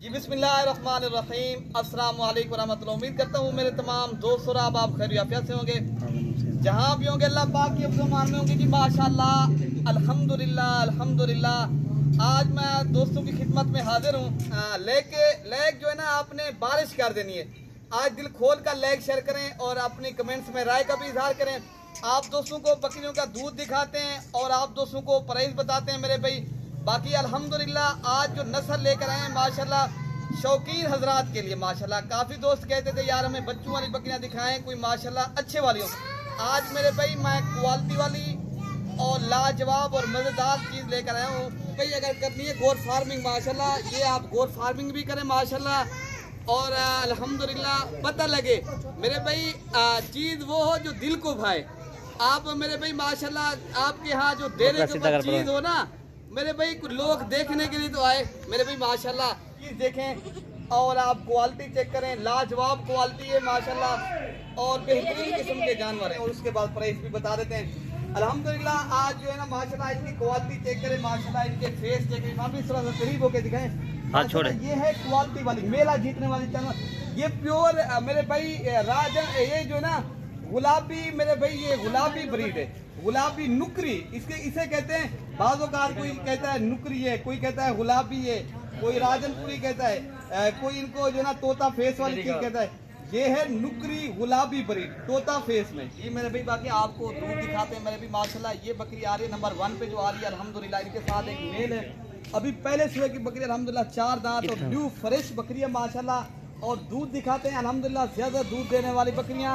जी बिस्मिल्लाहिर्रहमानिर्रहीम, अस्सलाम वालेकुम रहमतुल्लाह। उम्मीद करता हूँ मेरे तमाम दोस्त और आप खैर आफियत से होंगे, जहाँ भी होंगे। अल्लाह पाक की मान में होंगे कि माशाल्लाह अल्हम्दुलिल्लाह अल्हम्दुलिल्लाह। आज मैं दोस्तों की खिदमत में हाजिर हूँ। लेग जो है ना, आपने बारिश कर देनी है। आज दिल खोल कर लेग शेयर करें और अपनी कमेंट्स में राय का भी इजहार करें। आप दोस्तों को बकरियों का दूध दिखाते हैं और आप दोस्तों को प्राइस बताते हैं मेरे भाई। बाकी अल्हम्दुलिल्लाह आज जो नस्ल लेकर आए हैं माशाल्लाह शौकीन हजरात के लिए माशाल्लाह। काफ़ी दोस्त कहते थे यार हमें बच्चों वाली बकरियां दिखाएं, कोई माशाल्लाह अच्छे वाली हो। आज मेरे भाई मैं क्वालिटी वाली और लाजवाब और मज़ेदार चीज़ लेकर आया हूँ भाई। अगर करनी है गोट फार्मिंग माशाल्लाह, ये आप गोट फार्मिंग भी करें माशाल्लाह और अल्हम्दुलिल्लाह पता लगे मेरे भाई चीज़ वो हो जो दिल को भाए। आप मेरे भाई माशाल्लाह आपके यहाँ जो डेरे के ऊपर चीज़ हो ना मेरे भाई, कुछ लोग देखने के लिए तो आए मेरे भाई माशाल्लाह। चीज़ देखें और आप क्वालिटी चेक करें, लाजवाब क्वालिटी है माशाल्लाह और बेहतरीन किस्म के जानवर हैं। और उसके बाद प्राइस भी बता देते हैं अल्हम्दुलिल्लाह। आज जो है ना माशाल्लाह इनकी क्वालिटी चेक करें माशाल्लाह, इनके फेस चेक करें। भी थोड़ा सा करीब होकर दिखाएं। ये है क्वालिटी वाली मेला जीतने वाली जानवर। ये प्योर मेरे भाई राजन, ये जो है ना गुलाबी मेरे भाई, ये गुलाबी ब्रीड है, गुलाबी नुकरी इसे कहते हैं। बाज़ोकार कोई कहता है नुकरी है, कोई कहता है गुलाबी है, कोई राजनपुरी कहता है, कोई इनको जो ना तोता फेस वाली चीज कहता है। ये है नुकरी गुलाबी ब्रीड तोता फेस में। ये मेरे भाई बाकी आपको दूध दिखाते हैं मेरे भी माशाल्लाह। ये बकरी आ रही है नंबर 1 पे जो आ रही है अल्हम्दुलिल्लाह। इनके साथ एक मेल है, अभी पहले सुबह की बकरी अल्हम्दुलिल्लाह 4 दांत और न्यू फ्रेश बकरी है माशाल्लाह। और दूध दिखाते हैं अल्हम्दुलिल्लाह, ज्यादा दूध देने वाली बकरियां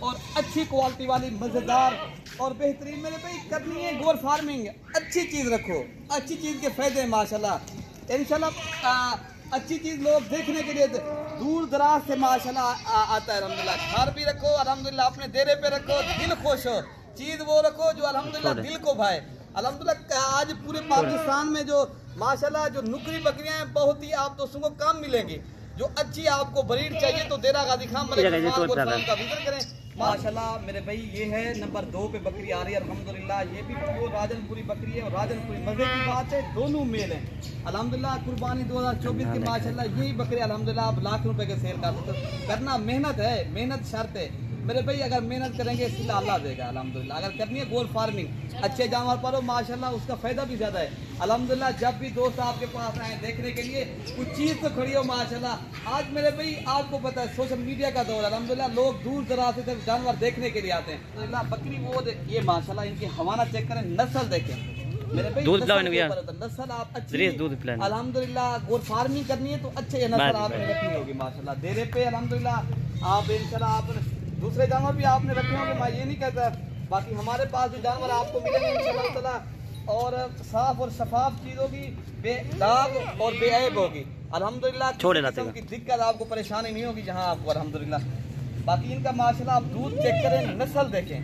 और अच्छी क्वालिटी वाली मजेदार और बेहतरीन। मेरे भाई करनी है गोट फार्मिंग, अच्छी चीज रखो, अच्छी चीज के फायदे माशाल्लाह इंशाल्लाह। अच्छी चीज लोग देखने के लिए दूर दराज से माशाल्लाह आता है अल्हम्दुलिल्लाह। घर भी रखो अल्हम्दुलिल्लाह, अपने डेरे पे रखो, दिल खुश हो। चीज वो रखो जो अल्हम्दुलिल्लाह दिल को भाए अल्हम्दुलिल्लाह। आज पूरे पाकिस्तान में जो माशाल्लाह जो नुकरी बकरियां हैं बहुत ही आप दोस्तों को कम मिलेंगी। जो अच्छी आपको ब्रीड चाहिए तो डेरा गाजी खान का विजिट करें माशाल्लाह। मेरे भाई ये है नंबर 2 पे बकरी आ रही है अल्हम्दुलिल्लाह। ये भी प्योर राजनपुरी बकरी है और राजनपुरी मजे की बात है दोनों मेल हैं अल्हम्दुलिल्लाह। कुर्बानी 2024 के माशाल्लाह यही बकरी अल्हम्दुलिल्लाह आप लाख रुपए के सेल कर सकते हो। करना मेहनत है, मेहनत शर्त है मेरे भाई। अगर मेहनत करेंगे इसलिए अल्लाह देगा अल्हम्दुलिल्लाह। अगर करनी है गोट फार्मिंग अच्छे जानवर पर हो माशाल्लाह, उसका फायदा भी ज्यादा है अल्हम्दुलिल्लाह। जब भी दोस्त आपके पास आए देखने के लिए कुछ चीज तो खड़ी हो माशाल्लाह। आज मेरे भाई आपको पता है सोशल मीडिया का दौर अल्हम्दुलिल्लाह, लोग दूर दराज से जानवर देखने के लिए आते हैं अल्हम्दुलिल्लाह। बकरी वो ये माशाल्लाह इनकी हवाना चेक करें, नस्ल देखें मेरे भाई, नस्ल आप अच्छी अल्हम्दुलिल्लाह। गोट फार्मिंग करनी है तो अच्छे नस्ल आपने रखनी होगी माशाल्लाह। डेरे पे अल्हम्दुलिल्लाह आप इंशाल्लाह आप दूसरे जानवर भी आपने रखे होंगे, मैं ये नहीं कहता। बाकी हमारे पास जो जानवर आपको मिलेंगे इंशाल्लाह ताला और साफ और शफाफ चीज होगी, बेदाग और बेऐब होगी अल्हम्दुलिल्लाह। किसी की दिक्कत आपको परेशानी नहीं होगी जहाँ आपको अल्हम्दुलिल्लाह। बाकी इनका माशाल्लाह आप दूध चेक करें, नस्ल देखें,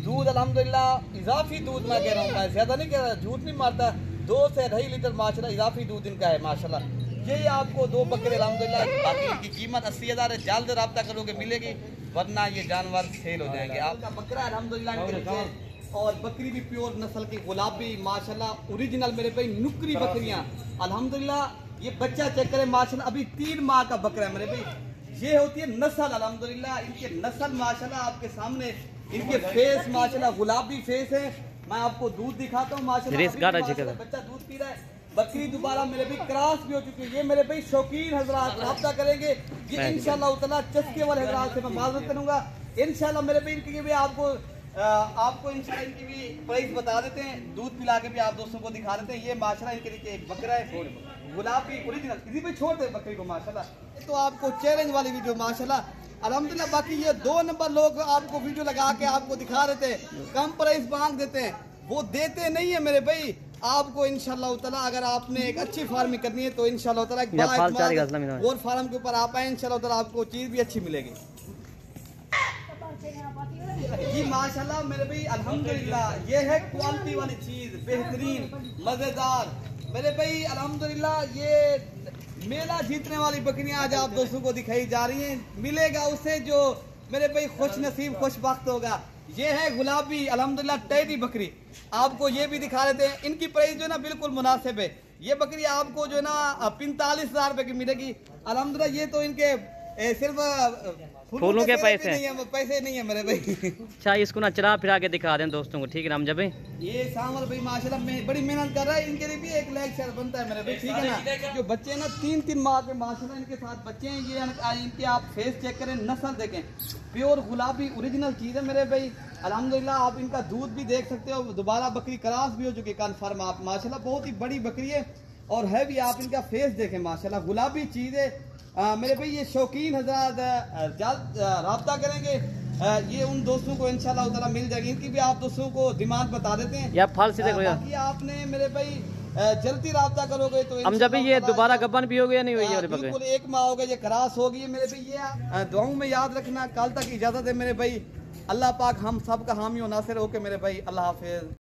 दूध अल्हम्दुलिल्लाह इजाफी दूध मैं कह रहा हूँ, मैं ज्यादा नहीं कह रहा, झूठ नहीं मारता। 2 से 2.5 लीटर माशाल्लाह इजाफी दूध इनका है माशाल्लाह। यही आपको 2 बकरे अल्हम्दुलिल्लाह। बाकी इनकी कीमत 80,000 है, जल्द रब्ता करोगे मिलेगी वरना ये जानवर सेल हो जाएंगे। आपका बकरा अल्हम्दुलिल्लाह और बकरी भी प्योर नस्ल की गुलाबी माशाल्लाह ओरिजिनल मेरे भाई नुकरी बकरियां अल्हम्दुलिल्लाह। ये बच्चा चेक करें माशाल्लाह, अभी 3 माह का बकरा है मेरे भाई। ये होती है नस्ल अल्हम्दुलिल्लाह। इनके नस्ल माशाल्लाह आपके सामने, इनके फेस माशाल्लाह गुलाबी फेस है। मैं आपको दूध दिखाता हूँ माशाल्लाह, बच्चा दूध पी रहा है। बकरी दोबारा मेरे भी क्रॉस भी हो चुकी है। ये मेरे भाई शौकीन हजरात रब्ता करेंगे ये इंशाल्लाह ताला। चस्के वाले हजरात से मैं माजरत करूंगा इंशाल्लाह मेरे भाई। इनकी भी आपको इंशाल्लाह इनकी भी प्राइस बता देते हैं, दूध पिला के भी आप दोस्तों को दिखा देते हैं। ये माशाल्लाह इनके नीचे एक बकरा है गुलाबी ओरिजिनल, किसी पे छोड़ दे बकरी को माशाल्लाह। तो आपको चैलेंज वाली वीडियो माशाल्लाह अल्हम्दुलिल्लाह। बाकी ये 2 नंबर लोग आपको वीडियो लगा के आपको दिखा देते हैं, कम प्राइस मांग देते हैं, वो देते नहीं है मेरे भाई। आपको इंशाल्लाह ताला अगर आपने एक अच्छी फार्मिंग करनी है तो इंशाल्लाह ताला गोट फार्म के ऊपर आप आए इंशाल्लाह ताला आपको चीज भी अच्छी मिलेगी जी माशाल्लाह मेरे भाई अल्हम्दुलिल्लाह। ये है क्वालिटी वाली चीज, बेहतरीन मजेदार मेरे भाई अल्हम्दुलिल्लाह। ये मेला जीतने वाली बकरियां आज आप दोस्तों को दिखाई जा रही हैं। मिलेगा उसे जो मेरे भाई खुश नसीब खुशबख्त होगा। ये है गुलाबी अल्हम्दुलिल्लाह टेडी बकरी, आपको ये भी दिखा देते हैं। इनकी प्राइस जो है ना बिल्कुल मुनासिब है। ये बकरी आपको जो है ना 45,000 रुपए की मिलेगी। अल्हम्दुलिल्लाह ये तो इनके सिर्फ फूलों के पैसे पैसे नहीं है मेरे भाई। अच्छा इसको ना चला फिरा के दिखा दें दोस्तों को, ठीक है नाम जब ये सांवर भाई माशाल्लाह में बड़ी मेहनत कर रहा है, इनके लिए भी 1 लाख शेयर बनता है मेरे भाई, ठीक है ना। जो बच्चे ना 3-3 माह के माशाल्लाह इनके साथ बच्चे हैं, ये इनके आप फेस चेक करें, नस्ल देखें, प्योर गुलाबी ओरिजिनल चीज़ है मेरे भाई। अल्हम्दुलिल्लाह आप इनका दूध भी देख सकते हो, दोबारा बकरी क्रॉस भी हो चुकी कन्फर्म आप माशाल्लाह, बहुत ही बड़ी बकरी है और है भी। आप इनका फेस देखें माशाल्लाह, गुलाबी चीज़ है मेरे भाई। ये शौकीन हजरात जल्द रब्ता करेंगे, ये उन दोस्तों को इंशाल्लाह ताला मिल जाएगी। इनकी भी आप दोस्तों को डिमांड बता देते हैं या फल से बाकी आपने मेरे भाई जल्दी रब्ता करोगे तो हम जब ये दोबारा गबन भी हो गया नहीं हुई है बिल्कुल 1 माह हो गया, ये क्रॉस हो गई मेरे भाई। ये दुआओं में याद रखना। कल तक इजाजत है मेरे भाई। अल्लाह पाक हम सब का हामी और नासिर हो के मेरे भाई। अल्लाह हाफिज।